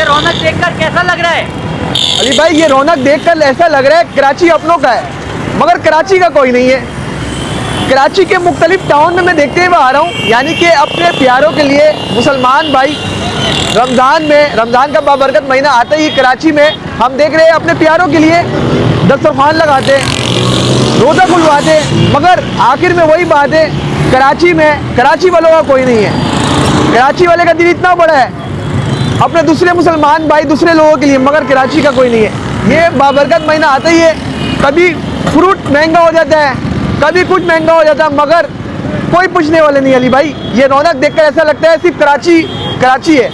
रौनक देखकर कैसा लग रहा है? अली भाई ये रौनक देखकर ऐसा लग रहा है कराची अपनों का है, मगर कराची का कोई नहीं है। कराची के मुख्तलिफ टाउन में मैं देखते हुए आ रहा हूँ, यानी कि अपने प्यारों के लिए मुसलमान भाई रमज़ान का बाबरकत महीना आते ही कराची में हम देख रहे हैं अपने प्यारों के लिए दस्तरखान लगाते, रोज़ा खुलवाते, मगर आखिर में वही बात है, कराची वालों का कोई नहीं है। कराची वाले का दिल इतना बड़ा है अपने दूसरे मुसलमान भाई दूसरे लोगों के लिए, मगर कराची का कोई नहीं है। ये बाबरकत महीना आता ही है, कभी फ्रूट महंगा हो जाता है, कभी कुछ महंगा हो जाता है, मगर कोई पूछने वाले नहीं। अली भाई ये रौनक देखकर ऐसा लगता है सिर्फ कराची है।